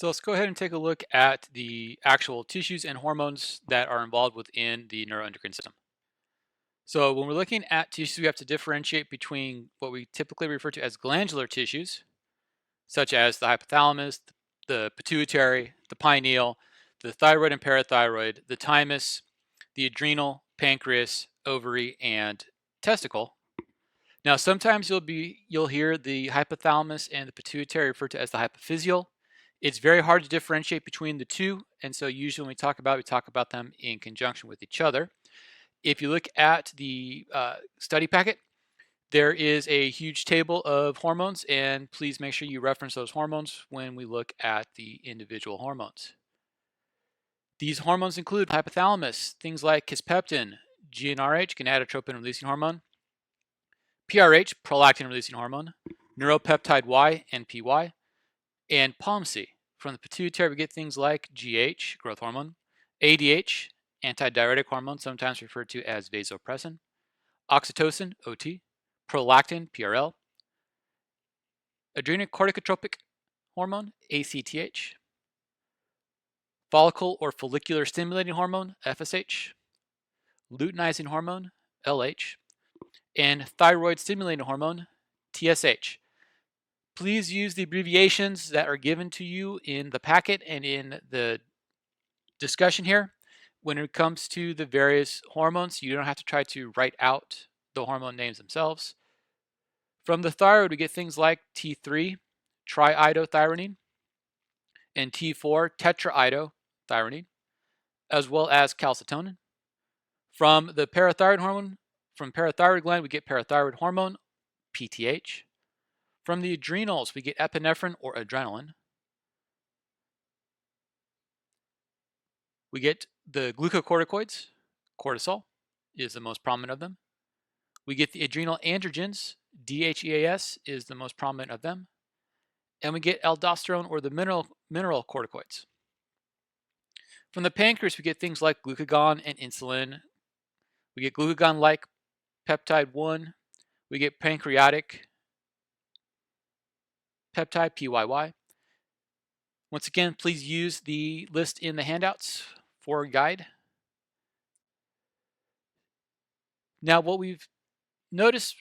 So let's go ahead and take a look at the actual tissues and hormones that are involved within the neuroendocrine system. So when we're looking at tissues, we have to differentiate between what we typically refer to as glandular tissues, such as the hypothalamus, the pituitary, the pineal, the thyroid and parathyroid, the thymus, the adrenal, pancreas, ovary, and testicle. Now, sometimes you'll hear the hypothalamus and the pituitary referred to as the hypophyseal. It's very hard to differentiate between the two, and so usually when we talk about them in conjunction with each other. If you look at the study packet, there is a huge table of hormones, and please make sure you reference those hormones when we look at the individual hormones. These hormones include hypothalamus, things like kisspeptin, GnRH, gonadotropin-releasing hormone, PRH, prolactin-releasing hormone, neuropeptide Y, NPY, and POMC. From the pituitary, we get things like GH, growth hormone, ADH, antidiuretic hormone, sometimes referred to as vasopressin, oxytocin, OT, prolactin, PRL, adrenocorticotropic hormone, ACTH, follicle or follicular stimulating hormone, FSH, luteinizing hormone, LH, and thyroid stimulating hormone, TSH. Please use the abbreviations that are given to you in the packet and in the discussion here. When it comes to the various hormones, you don't have to try to write out the hormone names themselves. From the thyroid, we get things like T3, triiodothyronine, and T4, tetraiodothyronine, as well as calcitonin. From the parathyroid hormone, from parathyroid gland, we get parathyroid hormone, PTH. From the adrenals, we get epinephrine or adrenaline. We get the glucocorticoids, cortisol is the most prominent of them. We get the adrenal androgens, DHEAS is the most prominent of them. And we get aldosterone or the mineral corticoids. From the pancreas, we get things like glucagon and insulin. We get glucagon-like peptide 1. We get pancreatic peptide, PYY. Once again, please use the list in the handouts for a guide. Now, what we've noticed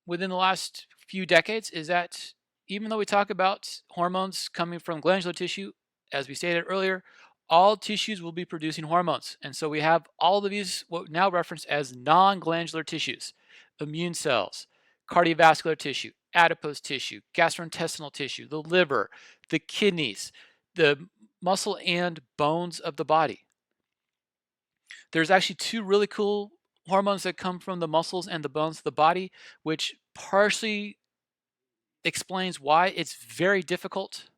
within the last few decades is that even though we talk about hormones coming from glandular tissue, as we stated earlier, all tissues will be producing hormones. And so we have all of these, what we now reference as non-glandular tissues: immune cells, cardiovascular tissue, adipose tissue, gastrointestinal tissue, the liver, the kidneys, the muscle and bones of the body. There's actually two really cool hormones that come from the muscles and the bones of the body, which partially explains why it's very difficult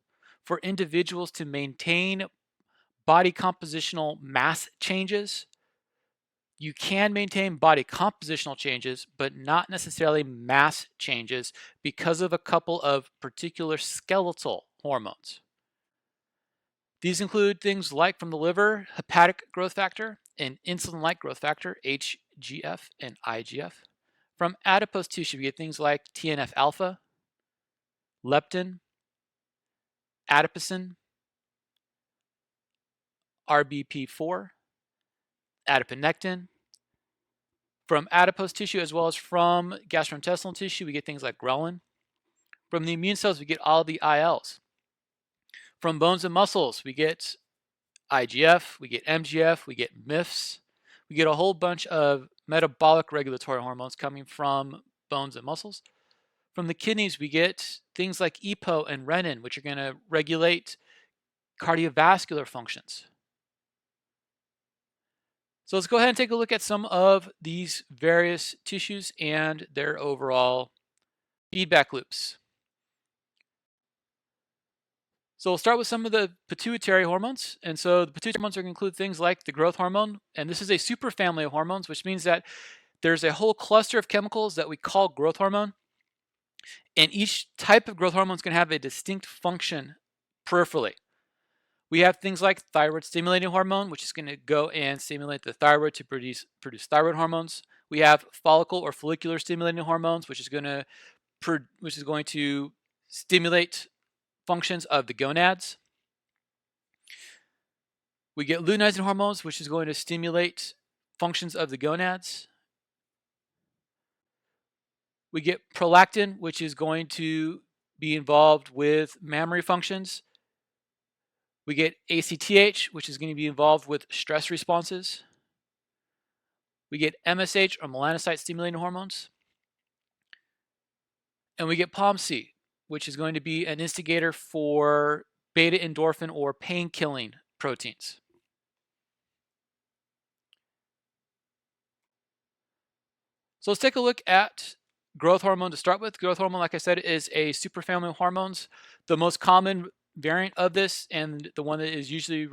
for individuals to maintain body compositional mass changes. You can maintain body compositional changes, but not necessarily mass changes because of a couple of particular skeletal hormones. These include things like from the liver, hepatic growth factor and insulin-like growth factor, HGF and IGF. From adipose tissue, we get things like TNF alpha, leptin, adipocin, RBP4, adiponectin. From adipose tissue as well as from gastrointestinal tissue, we get things like ghrelin. From the immune cells, we get all the ILs. From bones and muscles, we get IGF, we get MGF, we get MIFs. We get a whole bunch of metabolic regulatory hormones coming from bones and muscles. From the kidneys, we get things like EPO and renin, which are going to regulate cardiovascular functions. So let's go ahead and take a look at some of these various tissues and their overall feedback loops. So we'll start with some of the pituitary hormones. And so the pituitary hormones are going to include things like the growth hormone. And this is a superfamily of hormones, which means that there's a whole cluster of chemicals that we call growth hormone. And each type of growth hormone is going to have a distinct function peripherally. We have things like thyroid stimulating hormone, which is going to go and stimulate the thyroid to produce thyroid hormones. We have follicle or follicular stimulating hormones, which is going to stimulate functions of the gonads. We get luteinizing hormones, which is going to stimulate functions of the gonads. We get prolactin, which is going to be involved with mammary functions. We get ACTH, which is going to be involved with stress responses. We get MSH, or melanocyte stimulating hormones. And we get POMC, which is going to be an instigator for beta endorphin or pain killing proteins. So let's take a look at growth hormone to start with. Growth hormone, like I said, is a superfamily of hormones. The most common variant of this, and the one that is usually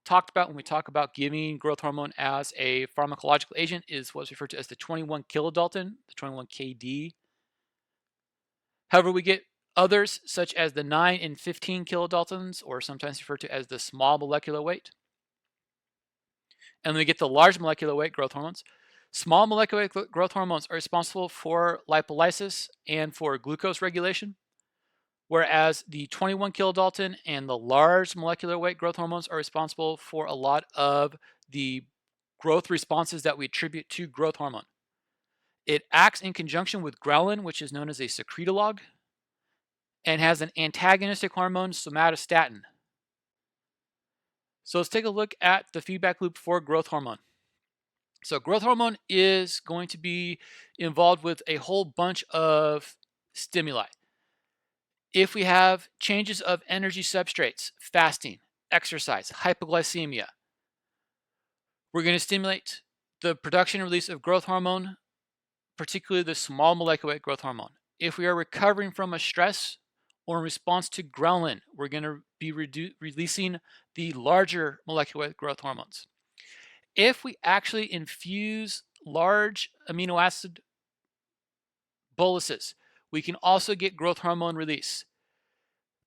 talked about when we talk about giving growth hormone as a pharmacological agent, is what's referred to as the 21 kilodalton, the 21 kD. However, we get others such as the 9 and 15 kilodaltons, or sometimes referred to as the small molecular weight. And then we get the large molecular weight growth hormones. Small molecular weight growth hormones are responsible for lipolysis and for glucose regulation, whereas the 21 kilodalton and the large molecular weight growth hormones are responsible for a lot of the growth responses that we attribute to growth hormone. It acts in conjunction with ghrelin, which is known as a secretolog, and has an antagonistic hormone, somatostatin. So let's take a look at the feedback loop for growth hormone. So growth hormone is going to be involved with a whole bunch of stimuli. If we have changes of energy substrates, fasting, exercise, hypoglycemia, we're going to stimulate the production and release of growth hormone, particularly the small molecular weight growth hormone. If we are recovering from a stress or in response to ghrelin, we're going to be releasing the larger molecular weight growth hormones. If we actually infuse large amino acid boluses, we can also get growth hormone release.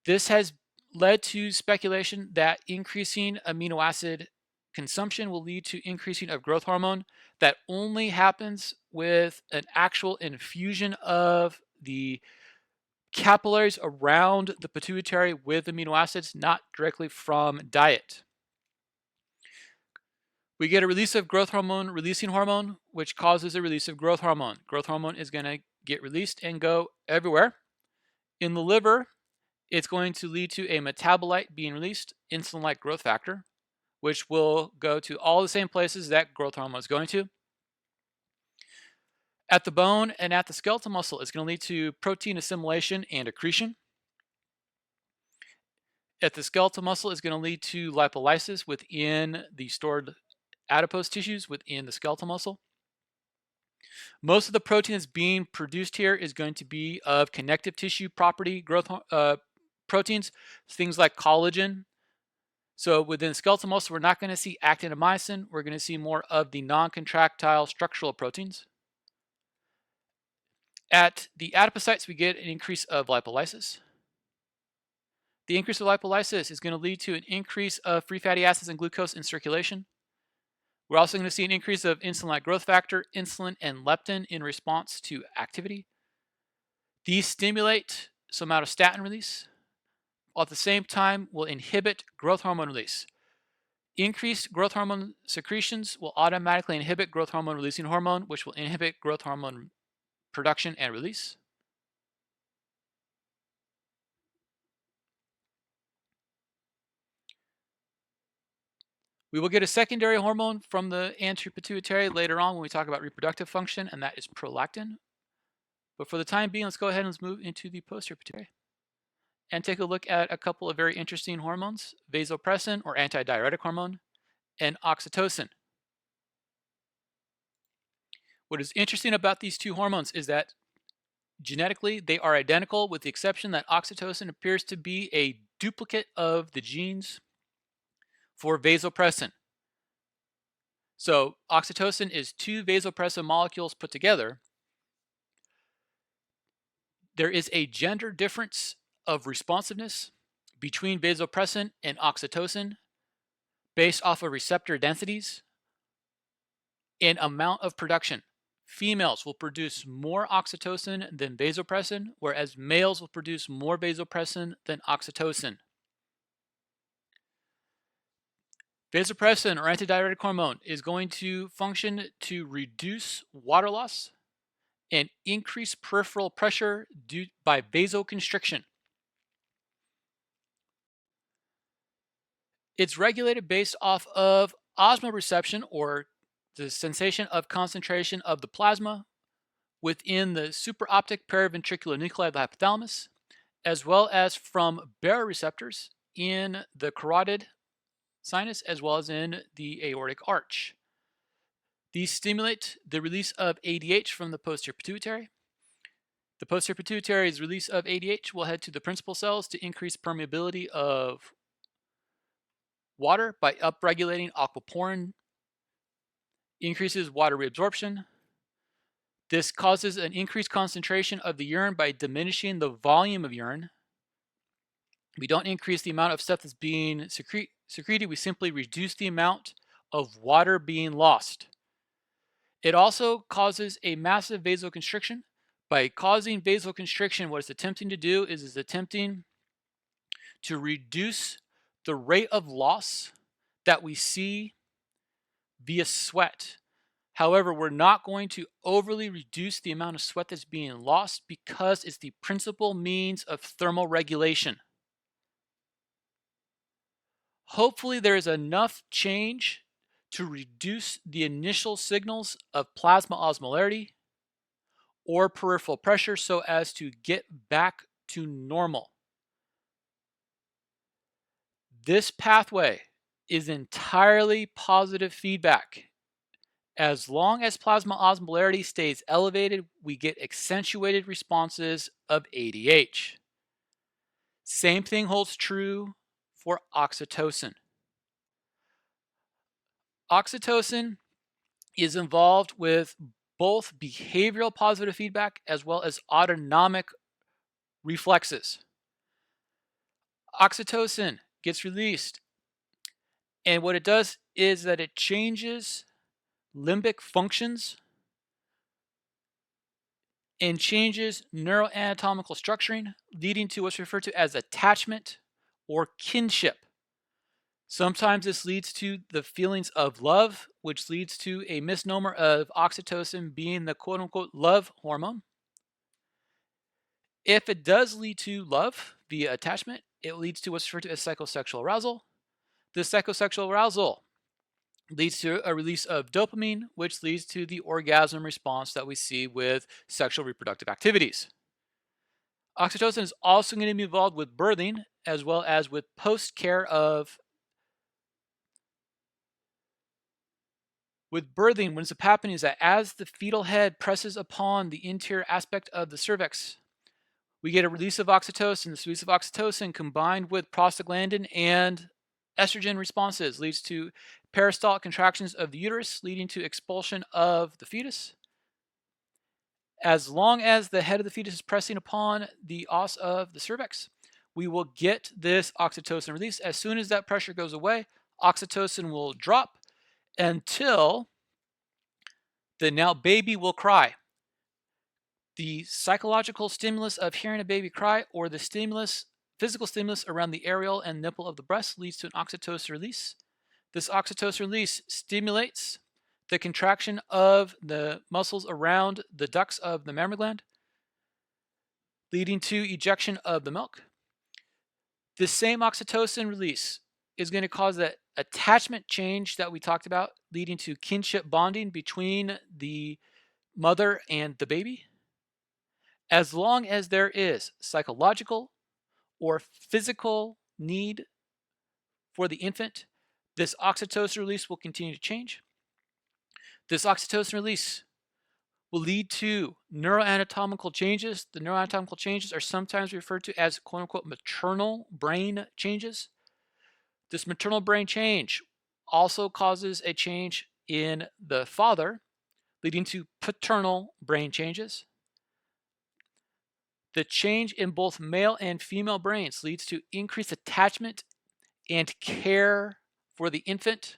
This has led to speculation that increasing amino acid consumption will lead to increasing of growth hormone. That only happens with an actual infusion of the capillaries around the pituitary with amino acids, not directly from diet. We get a release of growth hormone releasing hormone, which causes a release of growth hormone. Growth hormone is going to get released and go everywhere. In the liver, it's going to lead to a metabolite being released, insulin-like growth factor, which will go to all the same places that growth hormone is going to. At the bone and at the skeletal muscle, it's going to lead to protein assimilation and accretion. At the skeletal muscle, it's going to lead to lipolysis within the stored adipose tissues within the skeletal muscle. Most of the protein that's being produced here is going to be of connective tissue property growth proteins, things like collagen. So within skeletal muscle, we're not going to see actin and myosin. We're going to see more of the non-contractile structural proteins. At the adipocytes, we get an increase of lipolysis. The increase of lipolysis is going to lead to an increase of free fatty acids and glucose in circulation. We're also going to see an increase of insulin-like growth factor, insulin, and leptin in response to activity. These stimulate somatostatin release, while at the same time will inhibit growth hormone release. Increased growth hormone secretions will automatically inhibit growth hormone releasing hormone, which will inhibit growth hormone production and release. We will get a secondary hormone from the anterior pituitary later on when we talk about reproductive function, and that is prolactin. But for the time being, let's go ahead and let's move into the posterior pituitary and take a look at a couple of very interesting hormones: vasopressin, or antidiuretic hormone, and oxytocin. What is interesting about these two hormones is that genetically they are identical, with the exception that oxytocin appears to be a duplicate of the genes for vasopressin. So oxytocin is two vasopressin molecules put together. There is a gender difference of responsiveness between vasopressin and oxytocin based off of receptor densities and amount of production. Females will produce more oxytocin than vasopressin, whereas males will produce more vasopressin than oxytocin. Vasopressin or antidiuretic hormone is going to function to reduce water loss and increase peripheral pressure due by vasoconstriction. It's regulated based off of osmoreception, or the sensation of concentration of the plasma within the supraoptic periventricular nuclei of the hypothalamus, as well as from baroreceptors in the carotid sinus, as well as in the aortic arch. These stimulate the release of ADH from the posterior pituitary. The posterior pituitary's release of ADH will head to the principal cells to increase permeability of water by upregulating aquaporin, increases water reabsorption. This causes an increased concentration of the urine by diminishing the volume of urine. We don't increase the amount of stuff that's being secreted, we simply reduce the amount of water being lost. It also causes a massive vasoconstriction. By causing vasoconstriction, what it's attempting to do is it's attempting to reduce the rate of loss that we see via sweat. However, we're not going to overly reduce the amount of sweat that's being lost because it's the principal means of thermal regulation. Hopefully, there is enough change to reduce the initial signals of plasma osmolarity or peripheral pressure so as to get back to normal. This pathway is entirely positive feedback. As long as plasma osmolarity stays elevated, we get accentuated responses of ADH. Same thing holds true for oxytocin. Oxytocin is involved with both behavioral positive feedback as well as autonomic reflexes. Oxytocin gets released, and what it does is that it changes limbic functions and changes neuroanatomical structuring, leading to what's referred to as attachment or kinship. Sometimes this leads to the feelings of love, which leads to a misnomer of oxytocin being the quote-unquote love hormone. If it does lead to love via attachment, it leads to what's referred to as psychosexual arousal. The psychosexual arousal leads to a release of dopamine, which leads to the orgasm response that we see with sexual reproductive activities. Oxytocin is also going to be involved with birthing as well as with post-care of With birthing, what ends up happening is that as the fetal head presses upon the interior aspect of the cervix, we get a release of oxytocin. This release of oxytocin combined with prostaglandin and estrogen responses leads to peristaltic contractions of the uterus, leading to expulsion of the fetus. As long as the head of the fetus is pressing upon the os of the cervix, we will get this oxytocin release. As soon as that pressure goes away, oxytocin will drop until the now baby will cry. The psychological stimulus of hearing a baby cry or the physical stimulus around the areola and nipple of the breast leads to an oxytocin release. This oxytocin release stimulates the contraction of the muscles around the ducts of the mammary gland, leading to ejection of the milk. This same oxytocin release is going to cause that attachment change that we talked about, leading to kinship bonding between the mother and the baby. As long as there is psychological or physical need for the infant, this oxytocin release will continue to change. This oxytocin release will lead to neuroanatomical changes. The neuroanatomical changes are sometimes referred to as quote unquote maternal brain changes. This maternal brain change also causes a change in the father, leading to paternal brain changes. The change in both male and female brains leads to increased attachment and care for the infant.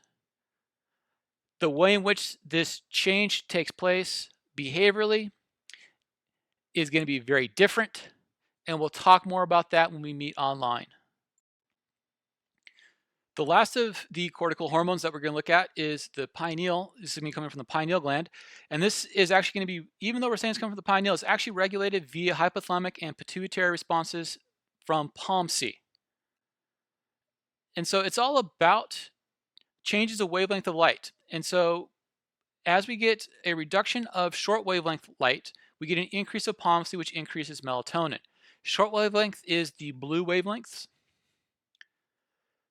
The way in which this change takes place behaviorally is going to be very different, and we'll talk more about that when we meet online. The last of the cortical hormones that we're going to look at is the pineal. This is going to be coming from the pineal gland. And this is actually going to be, even though we're saying it's coming from the pineal, it's actually regulated via hypothalamic and pituitary responses from POMC. And so it's all about changes of wavelength of light. And so as we get a reduction of short wavelength light, we get an increase of POMC, which increases melatonin. Short wavelength is the blue wavelengths.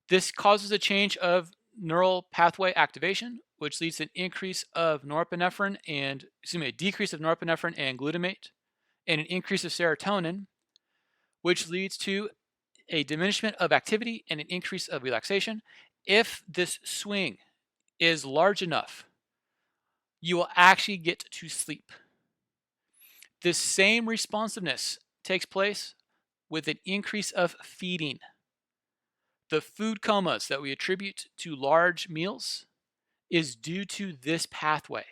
This causes a change of neural pathway activation, which leads to an increase of norepinephrine and, a decrease of norepinephrine and glutamate, and an increase of serotonin, which leads to a diminishment of activity and an increase of relaxation. If this swing is large enough, you will actually get to sleep. This same responsiveness takes place with an increase of feeding. The food comas that we attribute to large meals is due to this pathway.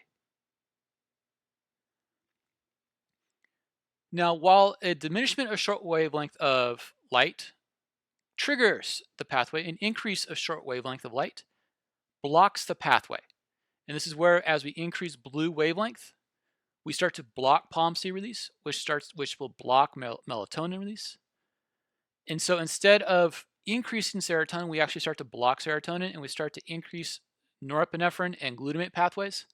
Now, while a diminishment of short wavelength of light triggers the pathway, an increase of short wavelength of light blocks the pathway. And this is where, as we increase blue wavelength, we start to block POMC release, which will block melatonin release. And so instead of increasing serotonin, we actually start to block serotonin, and we start to increase norepinephrine and glutamate pathways.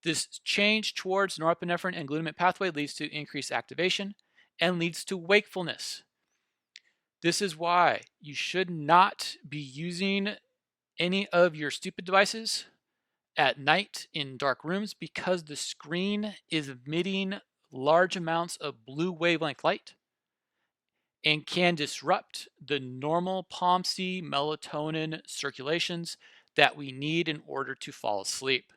This change towards norepinephrine and glutamate pathway leads to increased activation and leads to wakefulness. This is why you should not be using any of your stupid devices at night in dark rooms, because the screen is emitting large amounts of blue wavelength light and can disrupt the normal POMC melatonin circulations that we need in order to fall asleep.